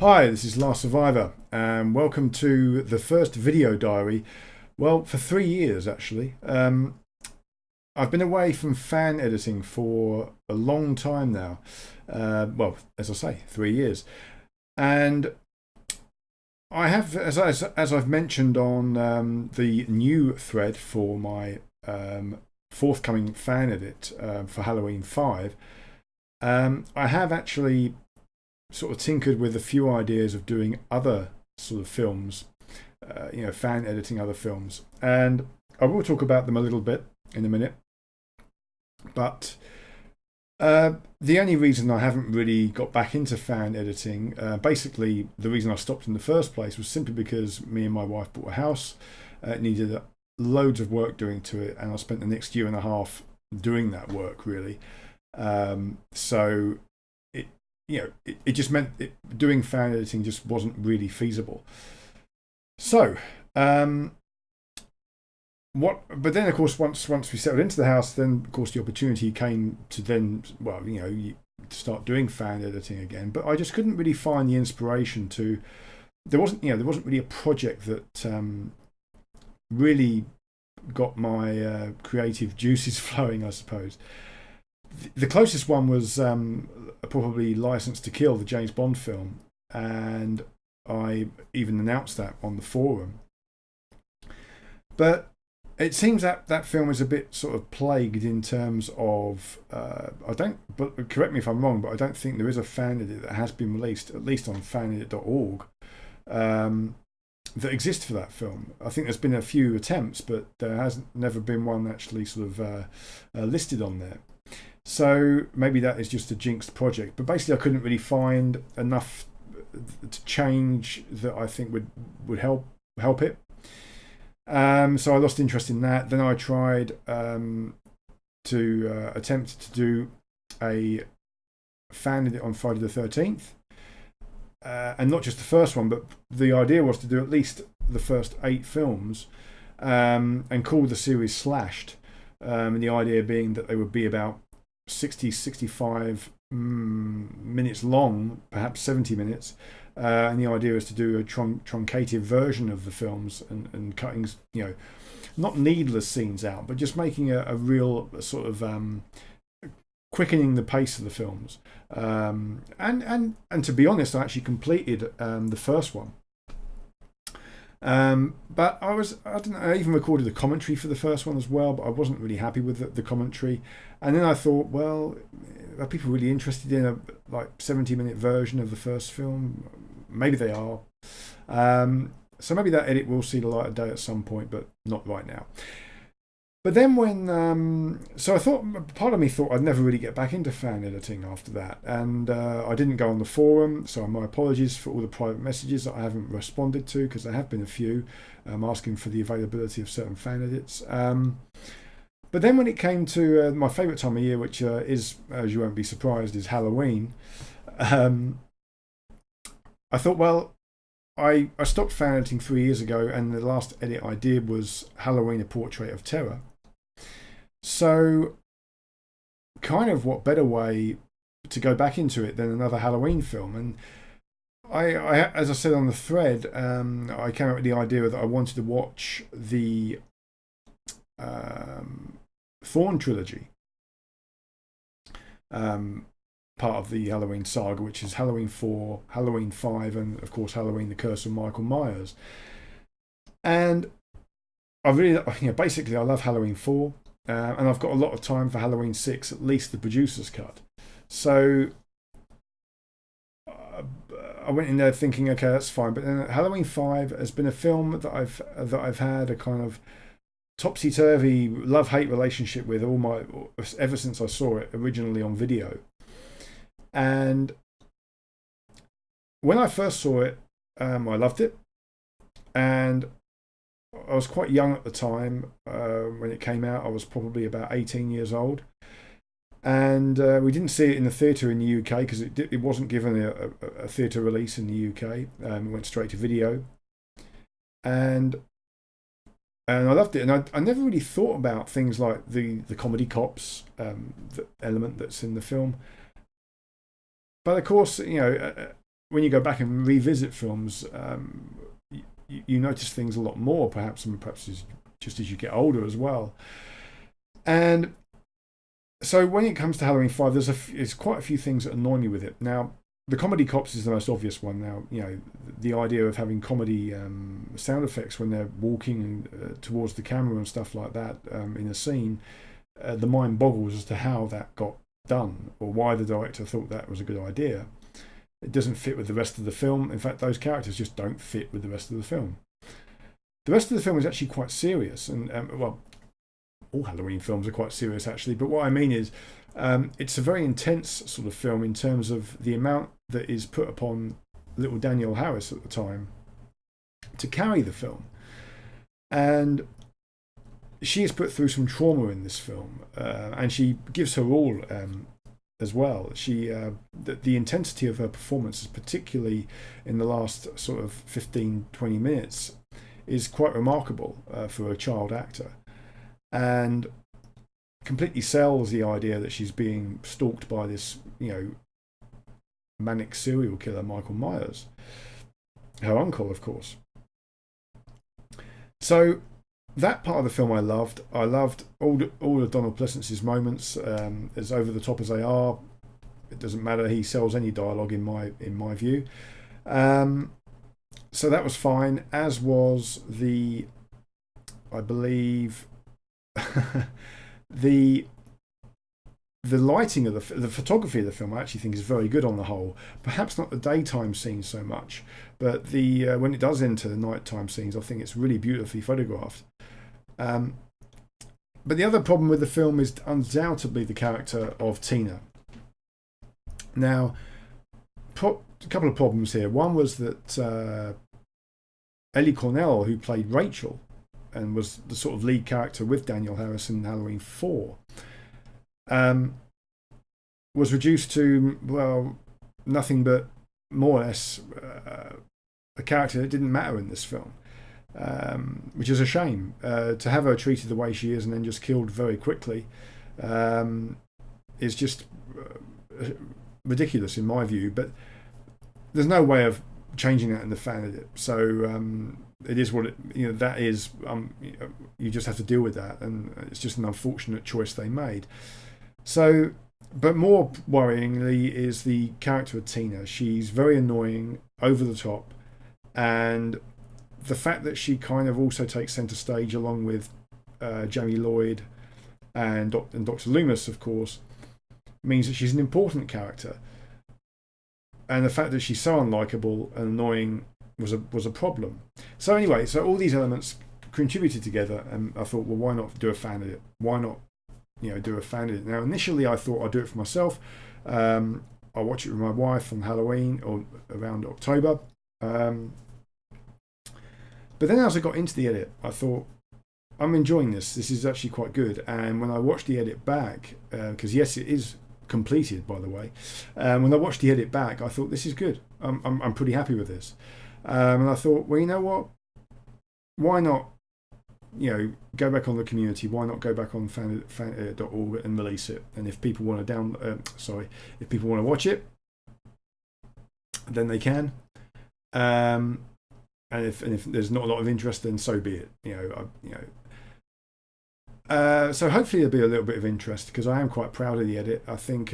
Hi, this is Last Survivor, and welcome to the first video diary. Well, for 3 years actually. I've been away from fan editing for a long time now. Well, as I say, 3 years, and I have, as I've mentioned on the new thread for my forthcoming fan edit for Halloween 5. I have actually sort of tinkered with a few ideas of doing other sort of films, fan editing other films, and I will talk about them a little bit in a minute. But the only reason I haven't really got back into fan editing, basically the reason I stopped in the first place, was simply because me and my wife bought a house. It needed loads of work doing to it, and I spent the next year and a half doing that work really. So it just meant doing fan editing just wasn't really feasible. So, but then of course once we settled into the house, then of course the opportunity came to then, to start doing fan editing again. But I just couldn't really find the inspiration to. There wasn't really a project that really got my creative juices flowing, I suppose. The closest one was probably License to Kill, the James Bond film, and I even announced that on the forum. But it seems that that film is a bit sort of plagued in terms of but correct me if I'm wrong, but I don't think there is a fan edit that has been released, at least on fanedit.org, that exists for that film. I think there's been a few attempts, but there has never been one actually sort of listed on there. So maybe that is just a jinxed project. But basically I couldn't really find enough to change that I think would help it. So I lost interest in that. Then I tried to attempt to do a fan edit on Friday the 13th. And not just the first one, but the idea was to do at least the first 8 films and call the series Slashed. And the idea being that they would be about 65 minutes long, perhaps 70 minutes. And the idea is to do a truncated version of the films and cutting, not needless scenes out, but just making a real sort of quickening the pace of the films. And to be honest, I actually completed the first one. But I even recorded a commentary for the first one as well, but I wasn't really happy with the commentary. And then I thought, well, are people really interested in a 70-minute version of the first film? Maybe they are. So maybe that edit will see the light of day at some point, but not right now. But then so I thought, part of me thought I'd never really get back into fan editing after that. And I didn't go on the forum, so my apologies for all the private messages that I haven't responded to, because there have been a few asking for the availability of certain fan edits. But then when it came to my favourite time of year, which is, as you won't be surprised, is Halloween, I thought, well, I stopped fan editing 3 years ago, and the last edit I did was Halloween: A Portrait of Terror. So, kind of what better way to go back into it than another Halloween film? And I as I said on the thread, I came up with the idea that I wanted to watch the Thorn trilogy, part of the Halloween saga, which is Halloween 4, Halloween 5, and of course Halloween: The Curse of Michael Myers. And I really, basically I love Halloween 4, and I've got a lot of time for Halloween 6, at least the producer's cut. So I went in there thinking, okay, that's fine. But then Halloween 5 has been a film that I've had a kind of topsy-turvy love-hate relationship with ever since I saw it originally on video. And when I first saw it, I loved it, and I was quite young at the time when it came out. I was probably about 18 years old, and we didn't see it in the theatre in the UK because it wasn't given a theatre release in the UK. It went straight to video, and I loved it. And I never really thought about things like the comedy cops the element that's in the film. But of course, when you go back and revisit films, you notice things a lot more, perhaps, and perhaps just as you get older as well. And so when it comes to Halloween 5, there's quite a few things that annoy me with it. Now, the comedy cops is the most obvious one. Now, the idea of having comedy sound effects when they're walking towards the camera and stuff like that in a scene, the mind boggles as to how that got done or why the director thought that was a good idea. It doesn't fit with the rest of the film. In fact, those characters just don't fit with the rest of the film. The rest of the film is actually quite serious, and well, all Halloween films are quite serious actually, but what I mean is it's a very intense sort of film in terms of the amount that is put upon little Danielle Harris at the time to carry the film. And she is put through some trauma in this film, and she gives her all as well. The intensity of her performance, particularly in the last sort of 15-20 minutes, is quite remarkable for a child actor, and completely sells the idea that she's being stalked by this, manic serial killer, Michael Myers, her uncle, of course. So that part of the film I loved. I loved all of Donald Pleasance's moments, as over the top as they are. It doesn't matter. He sells any dialogue in my view. So that was fine. As was I believe, the lighting of the photography of the film I actually think is very good on the whole. Perhaps not the daytime scenes so much, but when it does enter the nighttime scenes, I think it's really beautifully photographed. But the other problem with the film is undoubtedly the character of Tina. Now, a couple of problems here. One was that Ellie Cornell, who played Rachel and was the sort of lead character with Danielle Harris in Halloween 4, was reduced to, well, nothing but more or less a character that didn't matter in this film, which is a shame. To have her treated the way she is and then just killed very quickly is just ridiculous in my view, but there's no way of changing that in the Fanedit. So it is what it, that is. You just have to deal with that, and it's just an unfortunate choice they made. So, but more worryingly is the character of Tina. She's very annoying, over the top, and the fact that she kind of also takes centre stage along with Jamie Lloyd and Dr. Loomis, of course, means that she's an important character. And the fact that she's so unlikable and annoying was a problem. So anyway, so all these elements contributed together, and I thought, well, why not do a Fanedit? Why not, do a Fanedit? Now, initially, I thought I'd do it for myself. I'll watch it with my wife on Halloween or around October. But then as I got into the edit, I thought, I'm enjoying this. This is actually quite good. And when I watched the edit back, because yes, it is completed, by the way. When I watched the edit back, I thought, this is good. I'm pretty happy with this. And I thought, well, you know what? Why not, go back on the community? Why not go back on fanedit.org and release it? And if people want to if people want to watch it, then they can. And if there's not a lot of interest, then so be it. So hopefully there'll be a little bit of interest, because I am quite proud of the edit. I think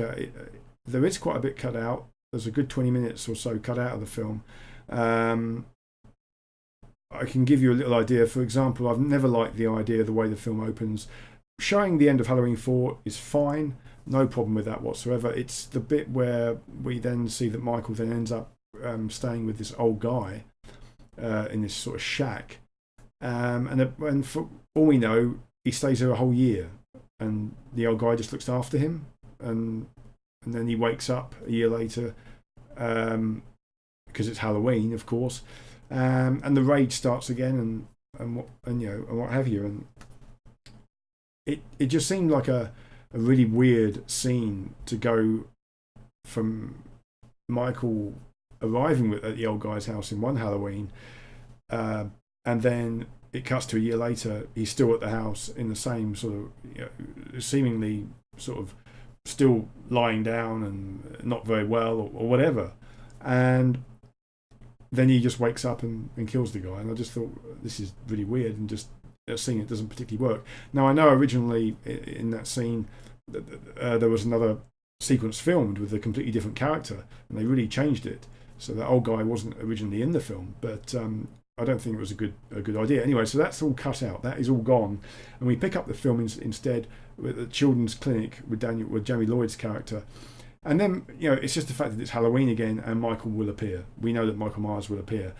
there is quite a bit cut out. There's a good 20 minutes or so cut out of the film. I can give you a little idea. For example, I've never liked the idea of the way the film opens. Showing the end of Halloween 4 is fine. No problem with that whatsoever. It's the bit where we then see that Michael then ends up staying with this old guy in this sort of shack. And for all we know, he stays there a whole year, and the old guy just looks after him, and then he wakes up a year later, because it's Halloween, of course, and the rage starts again, and what have you, and it just seemed like a really weird scene to go from Michael arriving at the old guy's house in one Halloween, and then it cuts to a year later, he's still at the house in the same sort of, seemingly sort of still lying down and not very well or whatever. And then he just wakes up and kills the guy. And I just thought, this is really weird, and just a scene that doesn't particularly work. Now, I know originally in that scene there was another sequence filmed with a completely different character, and they really changed it. So that old guy wasn't originally in the film, but I don't think it was a good idea. Anyway, so that's all cut out. That is all gone, and we pick up the film instead with the children's clinic with Jamie Lloyd's character. And then, it's just the fact that it's Halloween again, and Michael will appear. We know that Michael Myers will appear.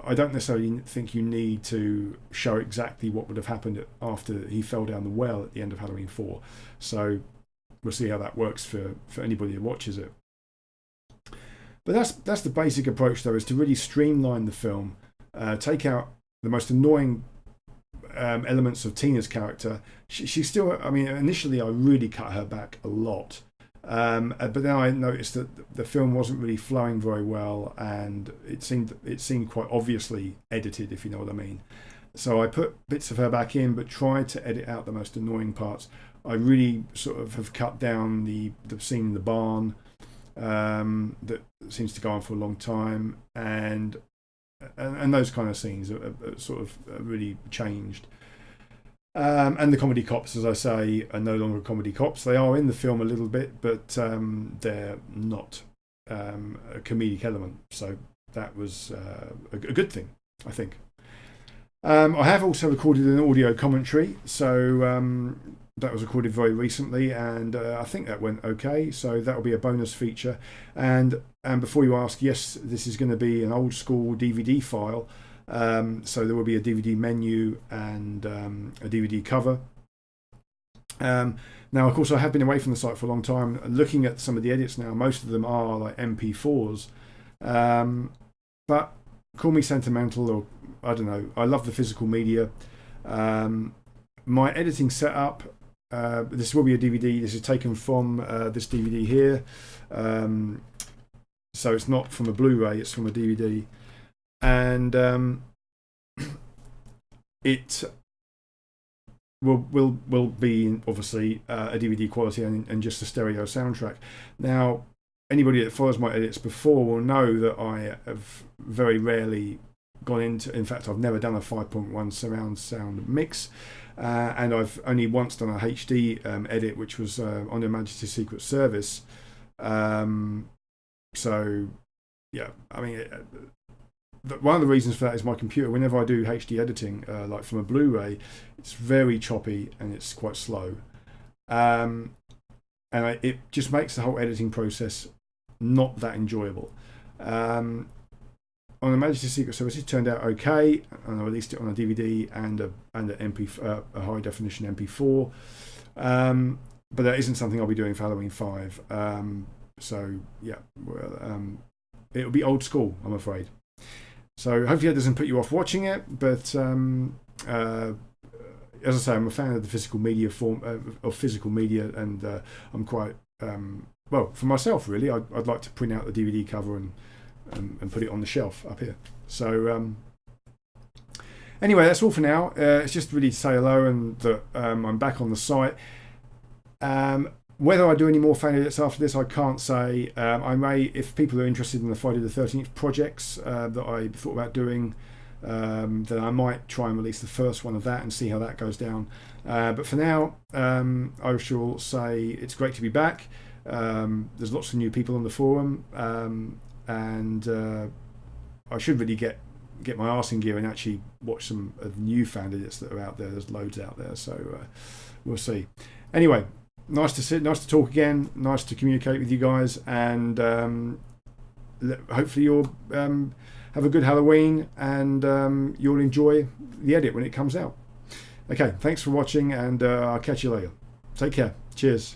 I don't necessarily think you need to show exactly what would have happened after he fell down the well at the end of Halloween 4. So we'll see how that works for anybody who watches it. But that's the basic approach, though, is to really streamline the film, take out the most annoying elements of Tina's character. She's still, initially I really cut her back a lot. But then I noticed that the film wasn't really flowing very well, and it seemed quite obviously edited, if you know what I mean. So I put bits of her back in, but tried to edit out the most annoying parts. I really sort of have cut down the scene in the barn that seems to go on for a long time, and those kind of scenes are sort of really changed. And the comedy cops, as I say, are no longer comedy cops. They are in the film a little bit, but they're not a comedic element. So that was a good thing, I think. I have also recorded an audio commentary. So that was recorded very recently, and I think that went okay. So that will be a bonus feature. And before you ask, yes, this is going to be an old school DVD file. So there will be a DVD menu and a DVD cover. Now, of course, I have been away from the site for a long time. Looking at some of the edits now, most of them are like MP4s. But call me sentimental, or I don't know. I love the physical media. My editing setup, this will be a DVD. This is taken from this DVD here. So it's not from a Blu-ray, it's from a DVD. And it will be obviously a DVD quality and just a stereo soundtrack. Now, anybody that follows my edits before will know that I have very rarely gone into, in fact, I've never done a 5.1 surround sound mix, and I've only once done a HD edit, which was on Her Majesty's Secret Service. So, yeah, one of the reasons for that is my computer. Whenever I do HD editing, like from a Blu-ray, it's very choppy and it's quite slow, and it just makes the whole editing process not that enjoyable. On Her Majesty's Secret Service, it turned out okay, and I released it on a DVD and a high definition MP4. But that isn't something I'll be doing for Halloween 5. So yeah, it'll be old school, I'm afraid. So hopefully that doesn't put you off watching it, but as I say, I'm a fan of the physical media form of physical media, and I'm quite well, for myself really. I'd like to print out the DVD cover and put it on the shelf up here. So anyway, that's all for now. It's just really to say hello and that I'm back on the site. Whether I do any more fan edits after this, I can't say. I may, if people are interested in the Friday the 13th projects that I thought about doing, then I might try and release the first one of that and see how that goes down. But for now, I shall say it's great to be back. There's lots of new people on the forum, and I should really get my arse in gear and actually watch some of the new fan edits that are out there. There's loads out there, so we'll see. Anyway. Nice to talk again. Nice to communicate with you guys, and hopefully you'll have a good Halloween, and you'll enjoy the edit when it comes out. Okay, thanks for watching, and I'll catch you later. Take care. Cheers.